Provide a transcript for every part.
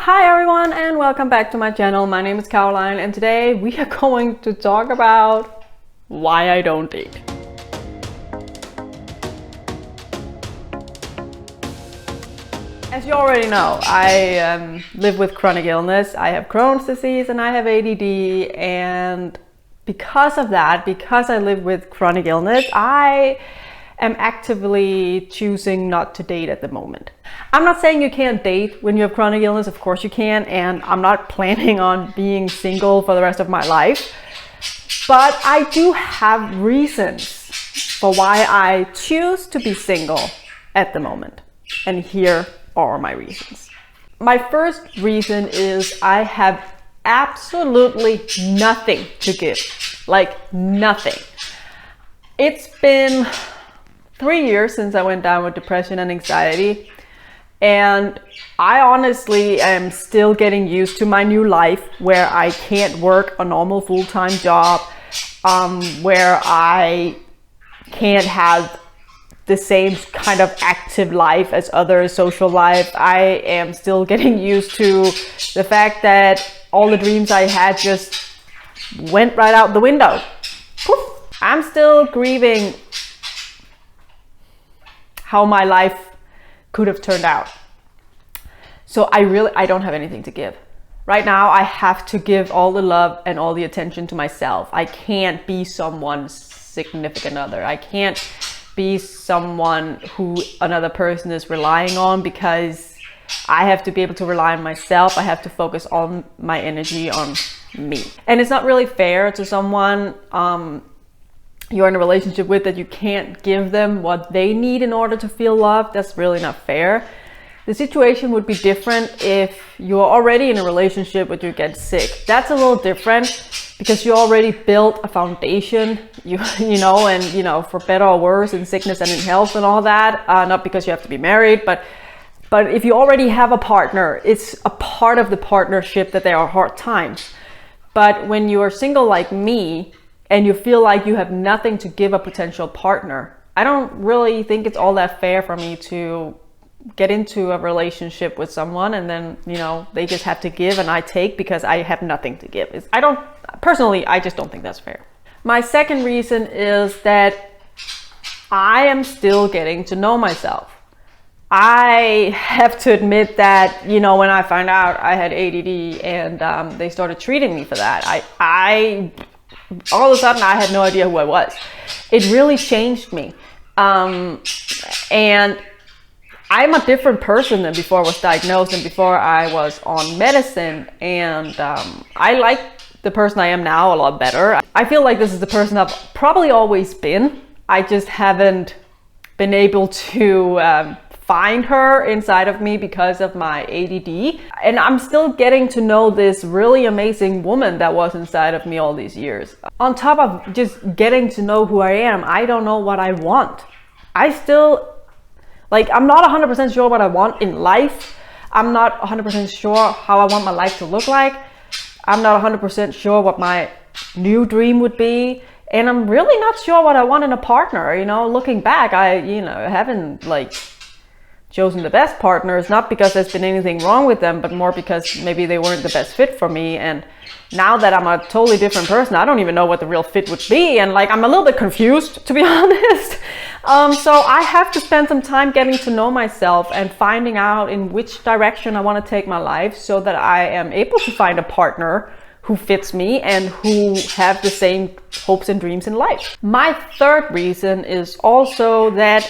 Hi everyone and welcome back to my channel. My name is Caroline and today we are going to talk about why I don't date. As you already know, I live with chronic illness. I have Crohn's disease and I have ADD, and because of that, because I live with chronic illness, I am actively choosing not to date at the moment. I'm not saying you can't date when you have chronic illness, of course you can, and I'm not planning on being single for the rest of my life. But I do have reasons for why I choose to be single at the moment. And here are my reasons. My first reason is I have absolutely nothing to give. Like nothing. It's been 3 years since I went down with depression and anxiety. And I honestly am still getting used to my new life where I can't work a normal full-time job, where I can't have the same kind of active life as other social life. I am still getting used to the fact that all the dreams I had just went right out the window. Poof. I'm still grieving how my life could have turned out. So I don't have anything to give. Right now, I have to give all the love and all the attention to myself. I can't be someone's significant other. I can't be someone who another person is relying on, because I have to be able to rely on myself. I have to focus all my energy on me. And it's not really fair to someone you're in a relationship with that you can't give them what they need in order to feel loved. That's really not fair. The situation would be different if you're already in a relationship but you get sick. That's a little different because you already built a foundation, you know, for better or worse, in sickness and in health and all that. Not because you have to be married, but if you already have a partner, it's a part of the partnership that there are hard times. But when you are single like me, and you feel like you have nothing to give a potential partner, I don't really think it's all that fair for me to get into a relationship with someone and then, they just have to give and I take because I have nothing to give. I just don't think that's fair. My second reason is that I am still getting to know myself. I have to admit that, when I found out I had ADD and they started treating me for that, I all of a sudden I had no idea who I was. It really changed me. And I'm a different person than before I was diagnosed and before I was on medicine. And I like the person I am now a lot better. I feel like this is the person I've probably always been. I just haven't been able to find her inside of me because of my ADD. And I'm still getting to know this really amazing woman that was inside of me all these years. On top of just getting to know who I am, I don't know what I want. I'm not 100% sure what I want in life. I'm not 100% sure how I want my life to look like. I'm not 100% sure what my new dream would be. And I'm really not sure what I want in a partner. Looking back, I haven't chosen the best partners, not because there's been anything wrong with them, but more because maybe they weren't the best fit for me. And now that I'm a totally different person, I don't even know what the real fit would be. And I'm a little bit confused, to be honest. So I have to spend some time getting to know myself and finding out in which direction I want to take my life so that I am able to find a partner who fits me and who have the same hopes and dreams in life. My third reason is also that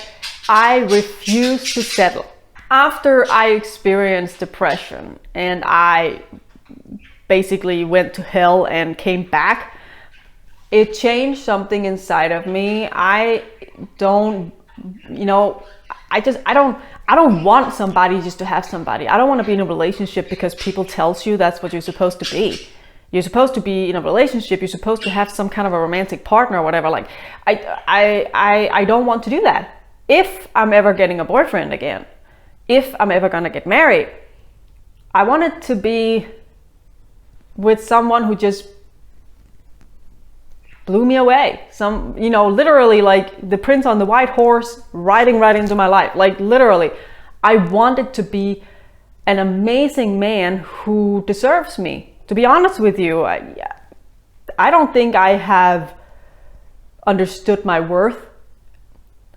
I refuse to settle. After I experienced depression and I basically went to hell and came back, it changed something inside of me. I don't want somebody just to have somebody. I don't want to be in a relationship because people tells you that's what you're supposed to be. You're supposed to be in a relationship. You're supposed to have some kind of a romantic partner or whatever. I don't want to do that. If I'm ever getting a boyfriend again, if I'm ever gonna get married, I want it to be with someone who just blew me away. Literally like the prince on the white horse riding right into my life. Literally, I want it to be an amazing man who deserves me. To be honest with you, I don't think I have understood my worth.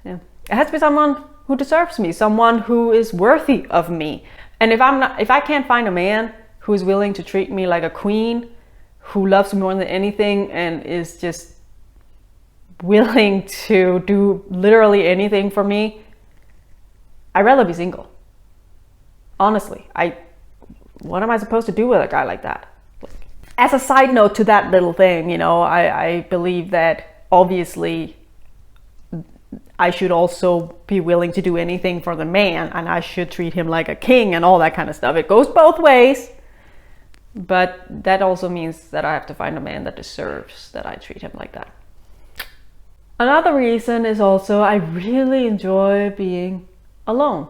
Yeah. It has to be someone who deserves me, someone who is worthy of me. And if I can't find a man who is willing to treat me like a queen, who loves me more than anything and is just willing to do literally anything for me, I'd rather be single. Honestly, what am I supposed to do with a guy like that? As a side note to that little thing, I believe that obviously I should also be willing to do anything for the man, and I should treat him like a king and all that kind of stuff. It goes both ways. But that also means that I have to find a man that deserves that I treat him like that. Another reason is also I really enjoy being alone.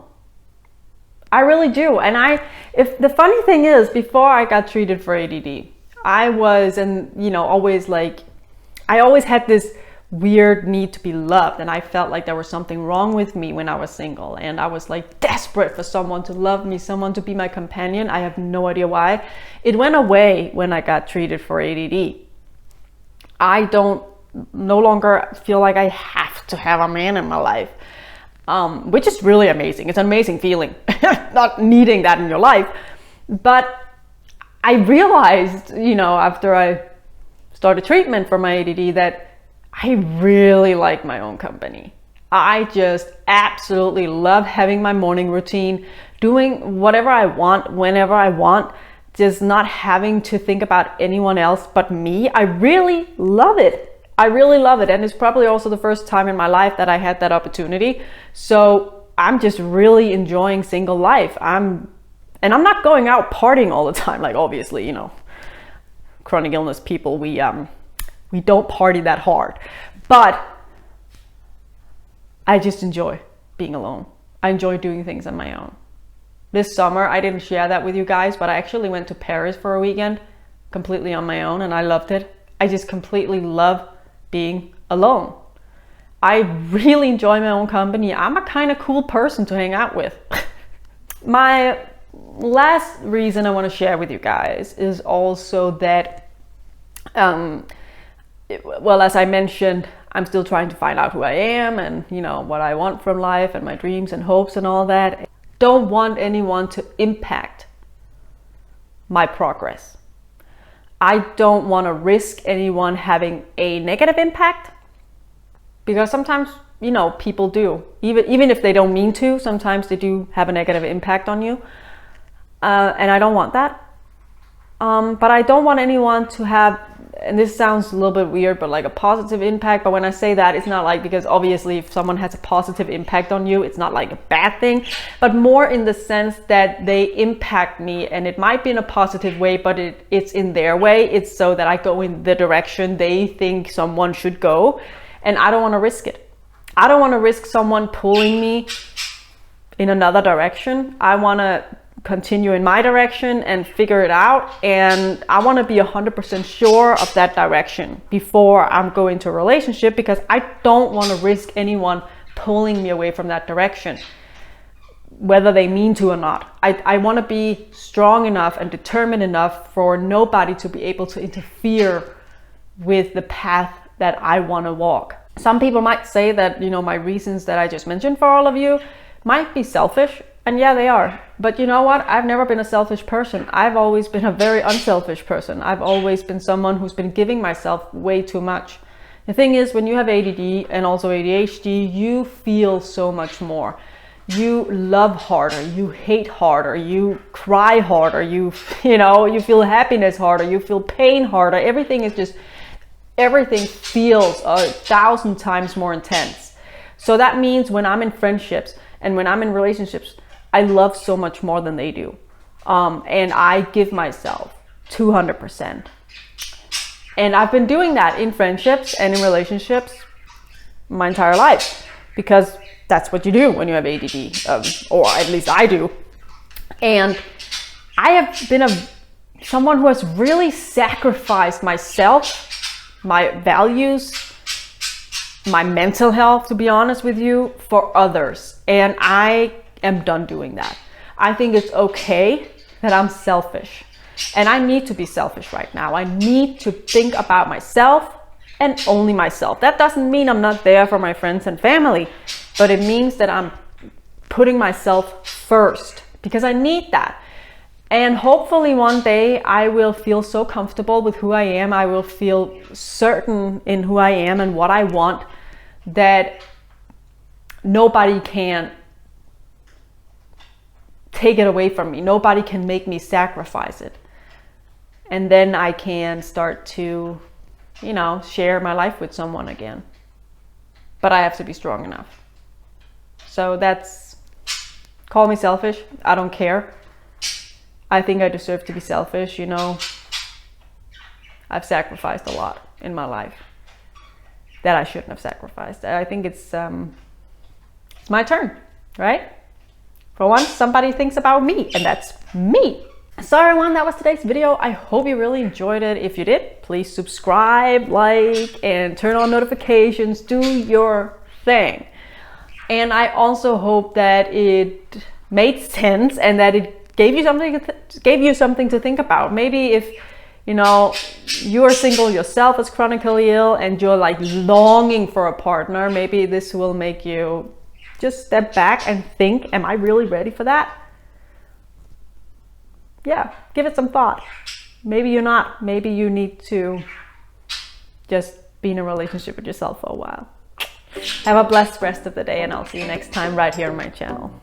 I really do. And if the funny thing is, before I got treated for ADD, I was, always I always had this weird need to be loved, and I felt like there was something wrong with me when I was single, and I was desperate for someone to love me, someone to be my companion. I have no idea why. It went away when I got treated for ADD. I no longer feel like I have to have a man in my life, which is really amazing. It's an amazing feeling, not needing that in your life. But I realized, after I started treatment for my ADD, that I really like my own company. I just absolutely love having my morning routine, doing whatever I want, whenever I want, just not having to think about anyone else but me. I really love it. I really love it. And it's probably also the first time in my life that I had that opportunity. So I'm just really enjoying single life. And I'm not going out partying all the time. Obviously, chronic illness people, we don't party that hard, but I just enjoy being alone. I enjoy doing things on my own. This summer, I didn't share that with you guys, but I actually went to Paris for a weekend completely on my own, and I loved it. I just completely love being alone. I really enjoy my own company. I'm a kind of cool person to hang out with. My last reason I want to share with you guys is also that as I mentioned, I'm still trying to find out who I am and, what I want from life and my dreams and hopes and all that. Don't want anyone to impact my progress. I don't want to risk anyone having a negative impact, because sometimes, people do. Even if they don't mean to, sometimes they do have a negative impact on you. And I don't want that. But I don't want anyone to have, and this sounds a little bit weird, but a positive impact. But when I say that, it's not because obviously if someone has a positive impact on you, it's not a bad thing, but more in the sense that they impact me, and it might be in a positive way, but it's in their way. It's so that I go in the direction they think someone should go, and I don't want to risk it. I don't want to risk someone pulling me in another direction. I want to continue in my direction and figure it out, and I want to be 100% sure of that direction before I'm going into a relationship, because I don't want to risk anyone pulling me away from that direction, whether they mean to or not. I want to be strong enough and determined enough for nobody to be able to interfere with the path that I want to walk. Some people might say that, my reasons that I just mentioned for all of you might be selfish. And yeah, they are. But you know what? I've never been a selfish person. I've always been a very unselfish person. I've always been someone who's been giving myself way too much. The thing is, when you have ADD and also ADHD, you feel so much more. You love harder, you hate harder, you cry harder, you feel happiness harder, you feel pain harder. Everything feels 1,000 times more intense. So that means when I'm in friendships and when I'm in relationships, I love so much more than they do. And I give myself 200%. And I've been doing that in friendships and in relationships my entire life, because that's what you do when you have ADD, or at least I do. And I have been someone who has really sacrificed myself, my values, my mental health, to be honest with you, for others. And I am done doing that. I think it's okay that I'm selfish. And I need to be selfish right now. I need to think about myself and only myself. That doesn't mean I'm not there for my friends and family, but it means that I'm putting myself first, because I need that. And hopefully one day I will feel so comfortable with who I am, I will feel certain in who I am and what I want, that nobody can take it away from me. Nobody can make me sacrifice it. And then I can start to, you know, share my life with someone again. But I have to be strong enough. So that's, call me selfish. I don't care. I think I deserve to be selfish. You know, I've sacrificed a lot in my life that I shouldn't have sacrificed. I think it's my turn, right? For once, somebody thinks about me, and that's me. So everyone, that was today's video. I hope you really enjoyed it. If you did, please subscribe, like, and turn on notifications. Do your thing. And I also hope that it made sense and that it gave you something to think about. Maybe if, you know, you're single yourself as chronically ill and you're like longing for a partner, maybe this will make you just step back and think, am I really ready for that? Yeah, give it some thought. Maybe you're not. Maybe you need to just be in a relationship with yourself for a while. Have a blessed rest of the day, and I'll see you next time right here on my channel.